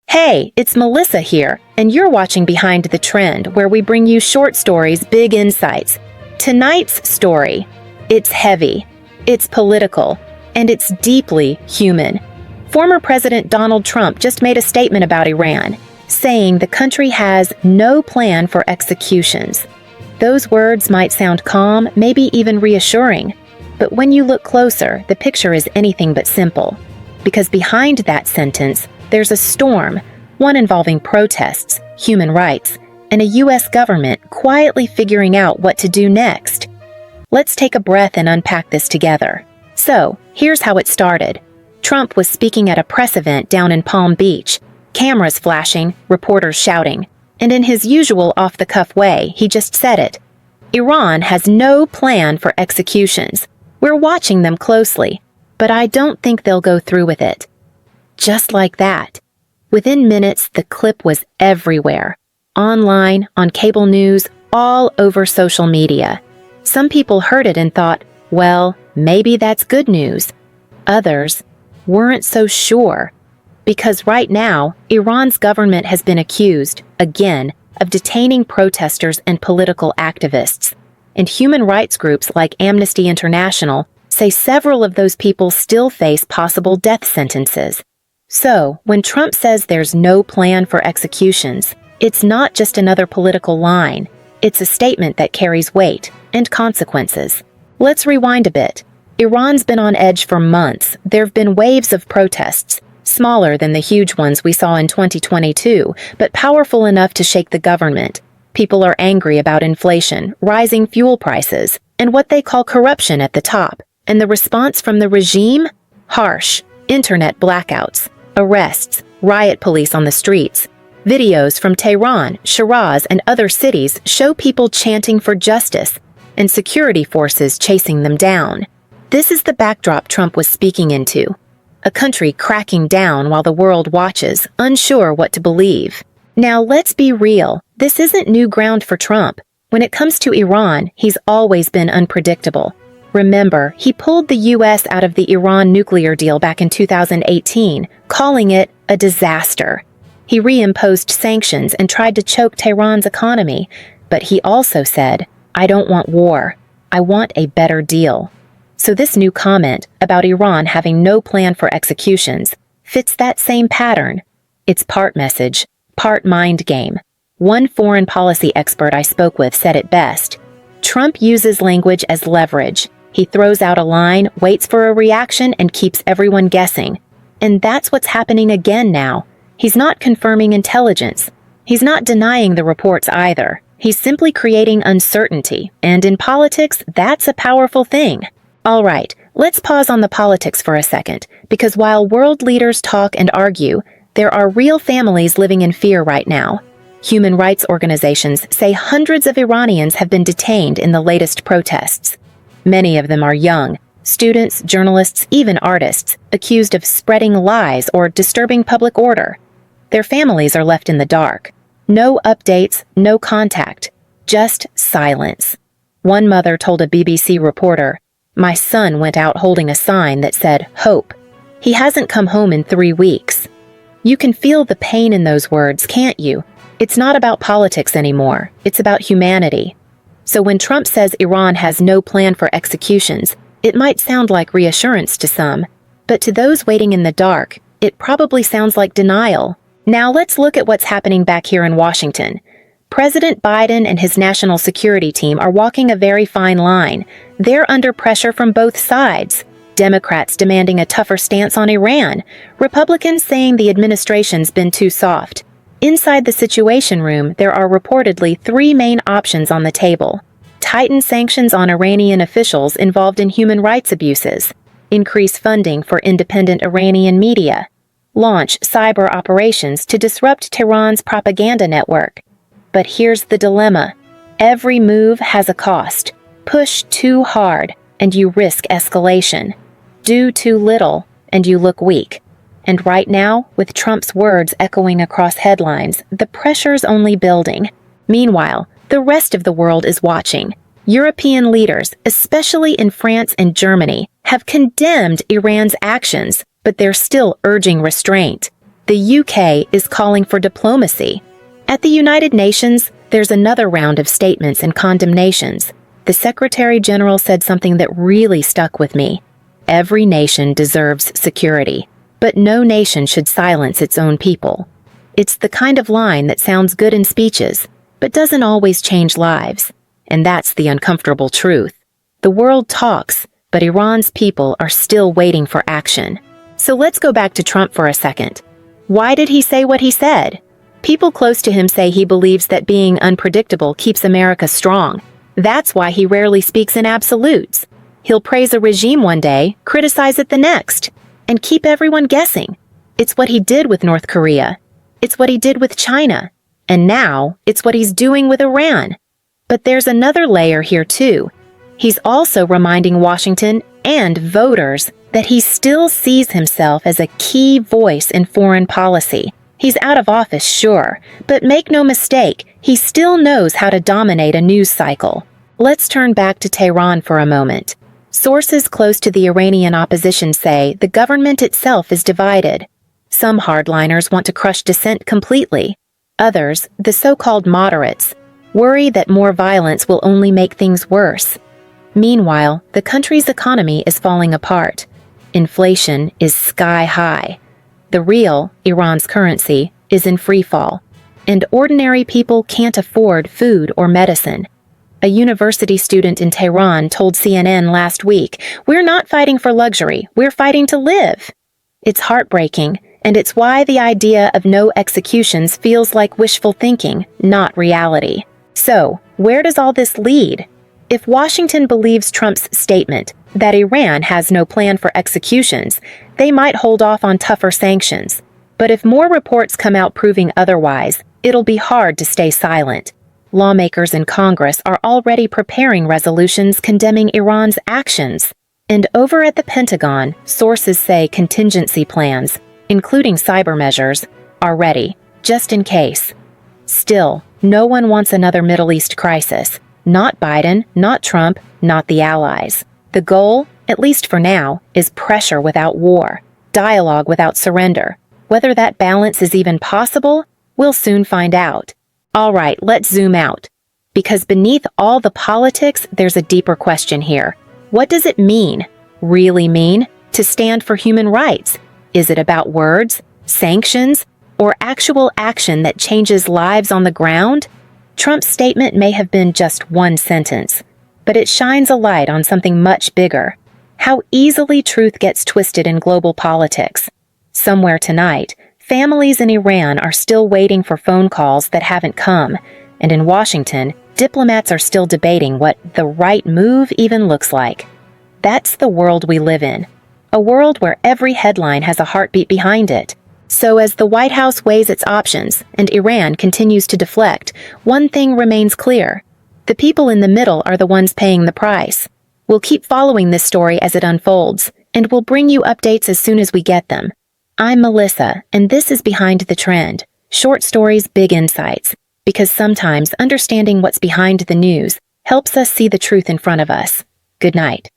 Hey, it's Melissa here, and you're watching Behind the Trend, where we bring you short stories, big insights. Tonight's story, it's heavy, it's political, and it's deeply human. Former President Donald Trump just made a statement about Iran, saying the country has no plan for executions. Those words might sound calm, maybe even reassuring, but when you look closer, the picture is anything but simple. Because behind that sentence, there's a storm, one involving protests, human rights, and a U.S. government quietly figuring out what to do next. Let's take a breath and unpack this together. So, here's how it started. Trump was speaking at a press event down in Palm Beach, cameras flashing, reporters shouting, and in his usual off-the-cuff way, he just said it. Iran has no plan for executions. We're watching them closely, but I don't think they'll go through with it. Just like that. Within minutes, the clip was everywhere. Online, on cable news, all over social media. Some people heard it and thought, well, maybe that's good news. Others weren't so sure. Because right now, Iran's government has been accused, again, of detaining protesters and political activists. And human rights groups like Amnesty International say several of those people still face possible death sentences. So, when Trump says there's no plan for executions, it's not just another political line. It's a statement that carries weight and consequences. Let's rewind a bit. Iran's been on edge for months. There've been waves of protests, smaller than the huge ones we saw in 2022, but powerful enough to shake the government. People are angry about inflation, rising fuel prices, and what they call corruption at the top. And the response from the regime? Harsh. Internet blackouts. Arrests, riot police on the streets. Videos from Tehran, Shiraz, and other cities show people chanting for justice, and security forces chasing them down. This is the backdrop Trump was speaking into. A country cracking down while the world watches, unsure what to believe. Now let's be real, this isn't new ground for Trump. When it comes to Iran, he's always been unpredictable. Remember, he pulled the U.S. out of the Iran nuclear deal back in 2018, calling it a disaster. He reimposed sanctions and tried to choke Tehran's economy, but he also said, I don't want war. I want a better deal. So this new comment about Iran having no plan for executions fits that same pattern. It's part message, part mind game. One foreign policy expert I spoke with said it best. Trump uses language as leverage. He throws out a line, waits for a reaction, and keeps everyone guessing. And that's what's happening again now. He's not confirming intelligence. He's not denying the reports either. He's simply creating uncertainty. And in politics, that's a powerful thing. All right, let's pause on the politics for a second, because while world leaders talk and argue, there are real families living in fear right now. Human rights organizations say hundreds of Iranians have been detained in the latest protests. Many of them are young, students, journalists, even artists, accused of spreading lies or disturbing public order. Their families are left in the dark. No updates, no contact, just silence. One mother told a BBC reporter, "My son went out holding a sign that said, 'Hope.' He hasn't come home in 3 weeks." You can feel the pain in those words, can't you? It's not about politics anymore. It's about humanity. So when Trump says Iran has no plan for executions, it might sound like reassurance to some, but to those waiting in the dark, it probably sounds like denial. Now let's look at what's happening back here in Washington. President Biden and his national security team are walking a very fine line. They're under pressure from both sides. Democrats demanding a tougher stance on Iran, Republicans saying the administration's been too soft. Inside the Situation Room, there are reportedly 3 main options on the table. Tighten sanctions on Iranian officials involved in human rights abuses. Increase funding for independent Iranian media. Launch cyber operations to disrupt Tehran's propaganda network. But here's the dilemma. Every move has a cost. Push too hard, and you risk escalation. Do too little, and you look weak. And right now, with Trump's words echoing across headlines, the pressure's only building. Meanwhile, the rest of the world is watching. European leaders, especially in France and Germany, have condemned Iran's actions, but they're still urging restraint. The UK is calling for diplomacy. At the United Nations, there's another round of statements and condemnations. The Secretary General said something that really stuck with me. Every nation deserves security, but no nation should silence its own people. It's the kind of line that sounds good in speeches, but doesn't always change lives. And that's the uncomfortable truth. The world talks, but Iran's people are still waiting for action. So let's go back to Trump for a second. Why did he say what he said? People close to him say he believes that being unpredictable keeps America strong. That's why he rarely speaks in absolutes. He'll praise a regime one day, criticize it the next, and keep everyone guessing. It's what he did with North Korea. It's what he did with China. And now, it's what he's doing with Iran. But there's another layer here too. He's also reminding Washington and voters that he still sees himself as a key voice in foreign policy. He's out of office, sure, but make no mistake, he still knows how to dominate a news cycle. Let's turn back to Tehran for a moment. Sources close to the Iranian opposition say the government itself is divided. Some hardliners want to crush dissent completely. Others, the so-called moderates, worry that more violence will only make things worse. Meanwhile, the country's economy is falling apart. Inflation is sky high. The real, Iran's currency, is in free fall, and ordinary people can't afford food or medicine. A university student in Tehran told CNN last week, "We're not fighting for luxury, we're fighting to live." It's heartbreaking, and it's why the idea of no executions feels like wishful thinking, not reality. So, where does all this lead? If Washington believes Trump's statement that Iran has no plan for executions, they might hold off on tougher sanctions. But if more reports come out proving otherwise, it'll be hard to stay silent. Lawmakers in Congress are already preparing resolutions condemning Iran's actions. And over at the Pentagon, sources say contingency plans, including cyber measures, are ready, just in case. Still, no one wants another Middle East crisis. Not Biden, not Trump, not the allies. The goal, at least for now, is pressure without war, dialogue without surrender. Whether that balance is even possible, we'll soon find out. All right, let's zoom out. Because beneath all the politics, there's a deeper question here. What does it really mean, to stand for human rights? Is it about words, sanctions, or actual action that changes lives on the ground? Trump's statement may have been just one sentence, but it shines a light on something much bigger. How easily truth gets twisted in global politics. Somewhere tonight, families in Iran are still waiting for phone calls that haven't come, and in Washington, diplomats are still debating what the right move even looks like. That's the world we live in. A world where every headline has a heartbeat behind it. So as the White House weighs its options and Iran continues to deflect, one thing remains clear. The people in the middle are the ones paying the price. We'll keep following this story as it unfolds, and we'll bring you updates as soon as we get them. I'm Melissa, and this is Behind the Trend. Short stories, big insights. Because sometimes understanding what's behind the news helps us see the truth in front of us. Good night.